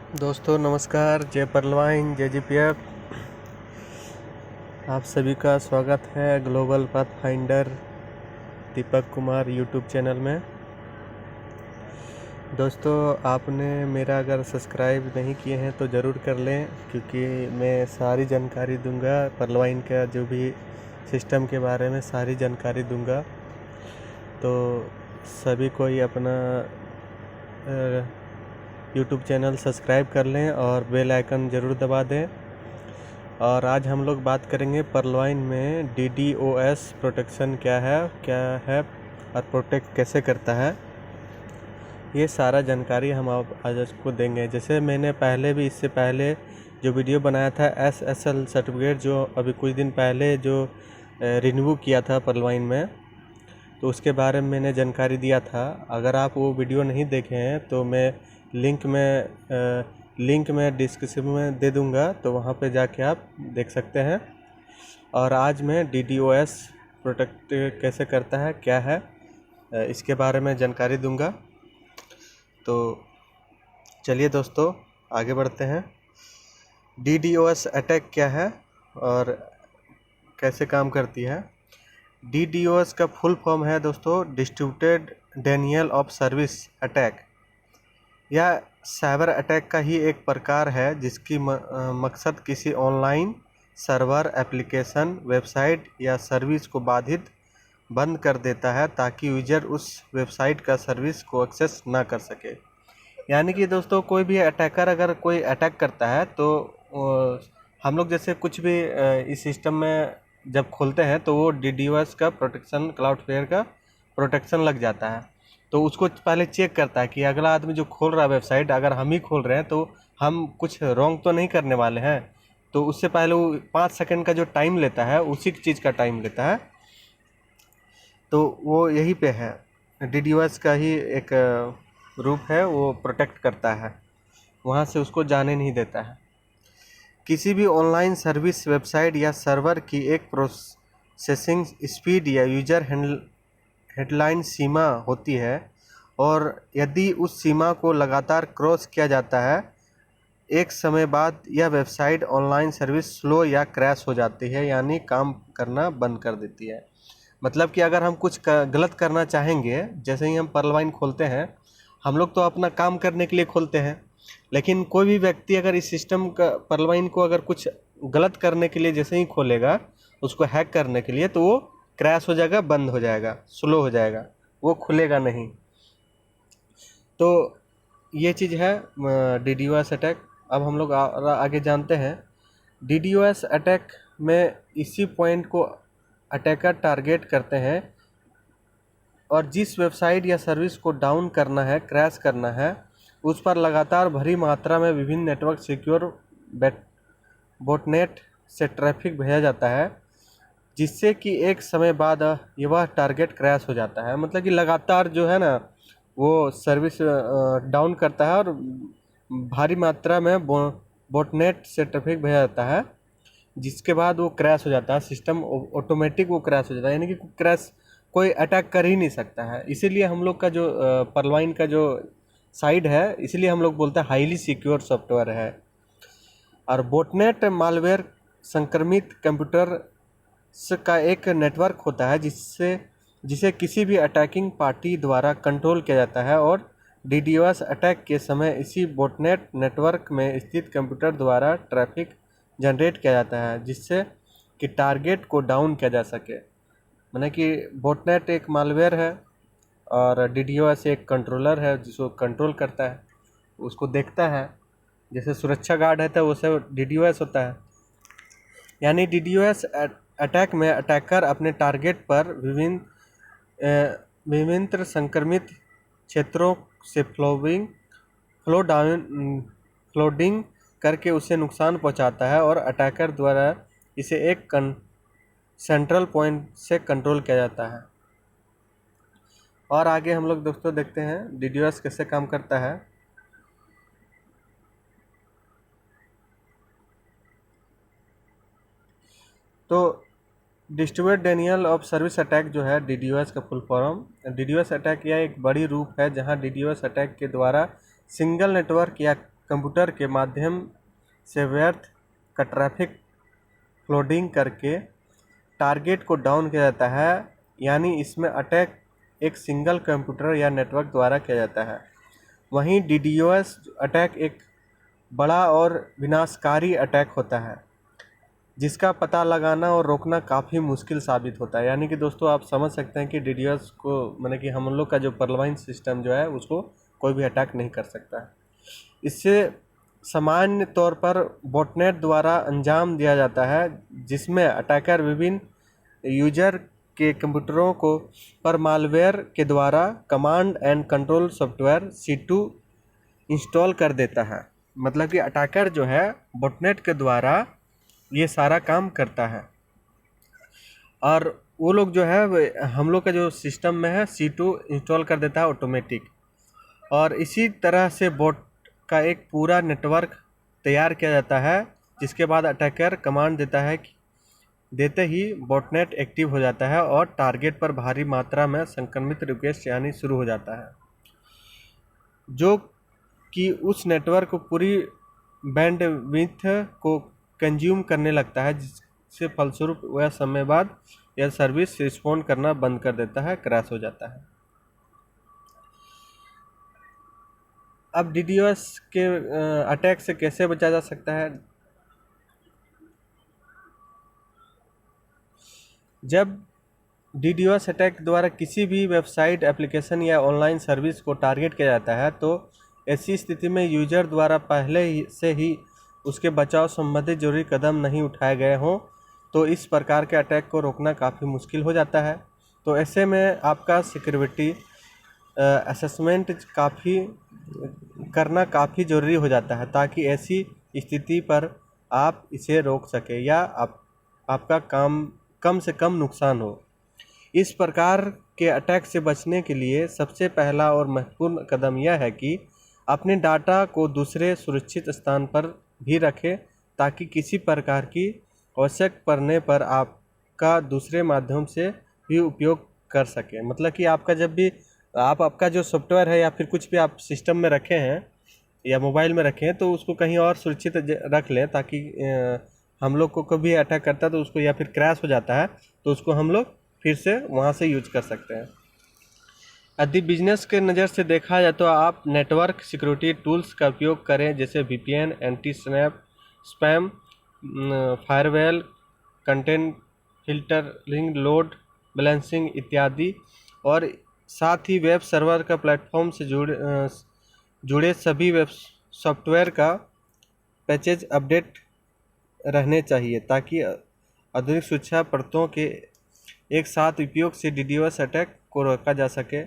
दोस्तों नमस्कार, जय परलवाइन, जय जीपीएफ। आप सभी का स्वागत है global path finder Deepak Kumar YouTube channel में। दोस्तों आपने मेरा अगर सब्सक्राइब नहीं किए हैं तो ज़रूर कर लें, क्योंकि मैं सारी जानकारी दूंगा परलवाइन का, जो भी सिस्टम के बारे में सारी जानकारी दूंगा। तो सभी कोई अपना यूट्यूब चैनल सब्सक्राइब कर लें और बेल आइकन ज़रूर दबा दें। और आज हम लोग बात करेंगे परलवाइन में DDoS प्रोटेक्शन क्या है और प्रोटेक्ट कैसे करता है, ये सारा जानकारी हम आज आपको देंगे। जैसे मैंने इससे पहले जो वीडियो बनाया था SSL सर्टिफिकेट, जो अभी कुछ दिन पहले जो रिन्यू किया था परलवाइन में, तो उसके बारे में मैंने जानकारी दिया था। अगर आप वो वीडियो नहीं देखे हैं तो मैं लिंक में डिस्क्रिप्शन में दे दूंगा, तो वहाँ पे जाके आप देख सकते हैं। और आज मैं DDoS प्रोटेक्ट कैसे करता है, क्या है, इसके बारे में जानकारी दूंगा। तो चलिए दोस्तों आगे बढ़ते हैं। DDoS अटैक क्या है और कैसे काम करती है। DDoS का फुल फॉर्म है दोस्तों distributed Daniel of service attack. यह साइबर अटैक का ही एक प्रकार है जिसकी मकसद किसी ऑनलाइन सर्वर, एप्लीकेशन, वेबसाइट या सर्विस को बाधित बंद कर देता है ताकि यूजर उस वेबसाइट का सर्विस को एक्सेस ना कर सके। यानी कि दोस्तों कोई भी अटैकर अगर कोई अटैक करता है तो हम लोग जैसे कुछ भी इस सिस्टम में जब खोलते हैं तो वो DDoS का प्रोटेक्शन, क्लाउडफ्लेयर का प्रोटेक्शन लग जाता है। तो उसको पहले चेक करता है कि अगला आदमी जो खोल रहा है वेबसाइट, अगर हम ही खोल रहे हैं तो हम कुछ रॉन्ग तो नहीं करने वाले हैं। तो उससे पहले वो 5 सेकंड का जो टाइम लेता है, उसी चीज़ का टाइम लेता है। तो वो यही पे है, DDoS का ही एक रूप है, वो प्रोटेक्ट करता है, वहाँ से उसको जाने नहीं देता है। किसी भी ऑनलाइन सर्विस, वेबसाइट या सर्वर की एक प्रोसेसिंग स्पीड या यूजर हेडलाइन सीमा होती है, और यदि उस सीमा को लगातार क्रॉस किया जाता है, एक समय बाद यह वेबसाइट ऑनलाइन सर्विस स्लो या क्रैश हो जाती है, यानी काम करना बंद कर देती है। मतलब कि अगर हम कुछ गलत करना चाहेंगे, जैसे ही हम परलवाइन खोलते हैं, हम लोग तो अपना काम करने के लिए खोलते हैं, लेकिन कोई भी व्यक्ति अगर इस सिस्टम का परलवाइन को अगर कुछ गलत करने के लिए जैसे ही खोलेगा, उसको हैक करने के लिए, तो वो क्रैश हो जाएगा, बंद हो जाएगा, स्लो हो जाएगा, वो खुलेगा नहीं। तो ये चीज़ है DDoS अटैक। अब हम लोग आगे जानते हैं। DDoS अटैक में इसी पॉइंट को अटैकर टारगेट करते हैं, और जिस वेबसाइट या सर्विस को डाउन करना है, क्रैश करना है, उस पर लगातार भारी मात्रा में विभिन्न नेटवर्क सिक्योर बॉटनेट से ट्रैफिक भेजा जाता है, जिससे कि एक समय बाद यह टारगेट क्रैश हो जाता है। मतलब कि लगातार जो है ना, वो सर्विस डाउन करता है और भारी मात्रा में बॉटनेट से ट्रैफिक भेजा जाता है, जिसके बाद वो क्रैश हो जाता है, सिस्टम ऑटोमेटिक वो क्रैश हो जाता है। यानी कि क्रैश कोई अटैक कर ही नहीं सकता है। इसीलिए हम लोग का जो परलवाइन का जो साइड है, इसलिए हम लोग बोलते हैं हाईली सिक्योर सॉफ्टवेयर है। और बॉटनेट मालवेयर संक्रमित कंप्यूटर का एक नेटवर्क होता है जिसे किसी भी अटैकिंग पार्टी द्वारा कंट्रोल किया जाता है, और DDoS अटैक के समय इसी बॉटनेट नेटवर्क में स्थित कंप्यूटर द्वारा ट्रैफिक जनरेट किया जाता है, जिससे कि टारगेट को डाउन किया जा सके। माने कि बॉटनेट एक मालवेयर है और DDoS एक कंट्रोलर है, जिसको कंट्रोल करता है, उसको देखता है। जैसे सुरक्षा गार्ड है तो वो सब DDoS होता है। यानी DDoS अटैक में अटैकर अपने टारगेट पर विभिन्न संक्रमित क्षेत्रों से फ्लोडिंग करके उसे नुकसान पहुंचाता है, और अटैकर द्वारा इसे एक सेंट्रल पॉइंट से कंट्रोल किया जाता है। और आगे हम लोग दोस्तों देखते हैं DDoS कैसे काम करता है। तो distributed Daniel of service attack जो है DDoS का फुल फॉर्म। DDoS अटैक यह एक बड़ी रूप है जहां DDoS अटैक के द्वारा सिंगल नेटवर्क या कंप्यूटर के माध्यम से व्यर्थ का ट्रैफिक फ्लोडिंग करके टारगेट को डाउन किया जाता है, यानी इसमें अटैक एक सिंगल कंप्यूटर या नेटवर्क द्वारा किया जाता है। वहीं DDoS अटैक एक बड़ा और विनाशकारी अटैक होता है, जिसका पता लगाना और रोकना काफ़ी मुश्किल साबित होता है। यानी कि दोस्तों आप समझ सकते हैं कि DDoS को माने कि हम लोग का जो परलवाइन सिस्टम जो है उसको कोई भी अटैक नहीं कर सकता है। इससे सामान्य तौर पर बॉटनेट द्वारा अंजाम दिया जाता है, जिसमें अटैकर विभिन्न यूजर के कंप्यूटरों को पर मालवेयर के द्वारा command and control software C2 install कर देता है। मतलब कि अटैकर जो है बॉटनेट के द्वारा ये सारा काम करता है, और वो लोग जो है हम लोग का जो सिस्टम में है C2 इंस्टॉल कर देता है ऑटोमेटिक। और इसी तरह से बॉट का एक पूरा नेटवर्क तैयार किया जाता है, जिसके बाद अटैकर कमांड देता है कि देते ही बॉटनेट एक्टिव हो जाता है और टारगेट पर भारी मात्रा में संक्रमित रिक्वेस्ट यानी शुरू हो जाता है, जो कि उस नेटवर्क को पूरी बैंडविड्थ को कंज्यूम करने लगता है, जिससे फलस्वरूप वह समय बाद यह सर्विस रिस्पॉन्ड करना बंद कर देता है, क्रैश हो जाता है। अब DDoS के अटैक से कैसे बचा जा सकता है? जब DDoS अटैक द्वारा किसी भी वेबसाइट, एप्लीकेशन या ऑनलाइन सर्विस को टारगेट किया जाता है, तो ऐसी स्थिति में यूजर द्वारा पहले से ही उसके बचाव संबंधी जरूरी कदम नहीं उठाए गए हों, तो इस प्रकार के अटैक को रोकना काफ़ी मुश्किल हो जाता है। तो ऐसे में आपका सिक्योरिटी असेसमेंट करना काफ़ी ज़रूरी हो जाता है, ताकि ऐसी स्थिति पर आप इसे रोक सकें या आपका कम से कम नुकसान हो। इस प्रकार के अटैक से बचने के लिए सबसे पहला और महत्वपूर्ण कदम यह है कि अपने डाटा को दूसरे सुरक्षित स्थान पर भी रखें, ताकि किसी प्रकार की आवश्यक पड़ने पर आपका दूसरे माध्यम से भी उपयोग कर सकें। मतलब कि आपका जब भी आपका जो सॉफ्टवेयर है या फिर कुछ भी आप सिस्टम में रखे हैं या मोबाइल में रखे हैं, तो उसको कहीं और सुरक्षित रख लें, ताकि हम लोग को कभी अटैक करता है तो उसको या फिर क्रैश हो जाता है तो उसको हम लोग फिर से वहाँ से यूज कर सकते हैं। यदि बिजनेस के नज़र से देखा जाए तो आप नेटवर्क सिक्योरिटी टूल्स का उपयोग करें, जैसे VPN, anti spam, firewall, content filtering, load balancing इत्यादि, और साथ ही वेब सर्वर का प्लेटफॉर्म से जुड़े सभी वेब सॉफ्टवेयर का पैचेज अपडेट रहने चाहिए, ताकि आधुनिक सुरक्षा परतों के एक साथ उपयोग से DDoS अटैक को रोका जा सके।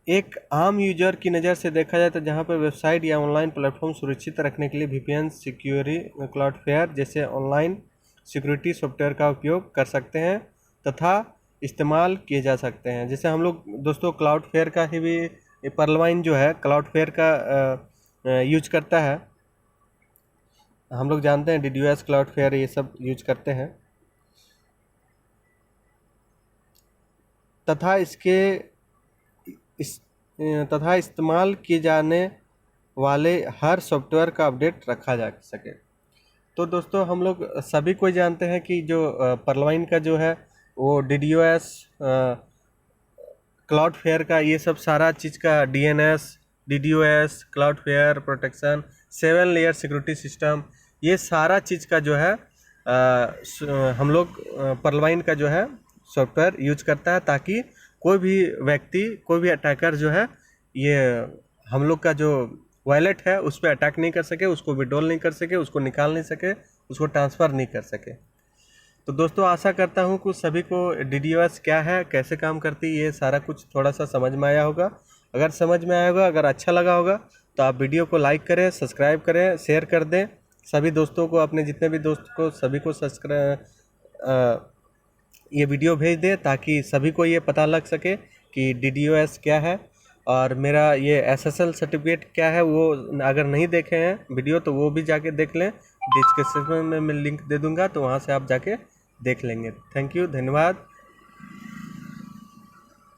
एक आम यूजर की नज़र से देखा जाए तो जहां पर वेबसाइट या ऑनलाइन प्लेटफॉर्म सुरक्षित रखने के लिए VPN, सिक्योरिटी, क्लाउडफ्लेयर जैसे ऑनलाइन सिक्योरिटी सॉफ्टवेयर का उपयोग कर सकते हैं तथा इस्तेमाल किए जा सकते हैं। जैसे हम लोग दोस्तों क्लाउडफ्लेयर का ही भी परलवाइन जो है क्लाउडफ्लेयर का यूज करता है। हम लोग जानते हैं DDoS, क्लाउडफ्लेयर ये सब यूज करते हैं, तथा इस्तेमाल किए जाने वाले हर सॉफ्टवेयर का अपडेट रखा जा सके। तो दोस्तों हम लोग सभी को जानते हैं कि जो परलवाइन का जो है वो DDoS, क्लाउडफ्लेयर का ये सब सारा चीज़ का DNS, DDoS, Cloudflare protection, 7 layer security system, ये सारा चीज़ का जो है हम लोग परलवाइन का जो है सॉफ्टवेयर यूज करता है, ताकि कोई भी व्यक्ति, कोई भी अटैकर जो है ये हम लोग का जो वॉलेट है उस पर अटैक नहीं कर सके, उसको विड्रॉल नहीं कर सके, उसको निकाल नहीं सके, उसको ट्रांसफ़र नहीं कर सके। तो दोस्तों आशा करता हूँ कि सभी को DDoS क्या है, कैसे काम करती है, ये सारा कुछ थोड़ा सा समझ में आया होगा। अगर समझ में आया होगा, अगर अच्छा लगा होगा तो आप वीडियो को लाइक करें, सब्सक्राइब करें, शेयर कर दें सभी दोस्तों को, अपने जितने भी दोस्त को सभी को ये वीडियो भेज दें, ताकि सभी को ये पता लग सके कि DDoS क्या है। और मेरा ये SSL सर्टिफिकेट क्या है, वो अगर नहीं देखे हैं वीडियो तो वो भी जाके देख लें, डिस्क्रिप्शन में मैं लिंक दे दूंगा, तो वहाँ से आप जाके देख लेंगे। थैंक यू, धन्यवाद।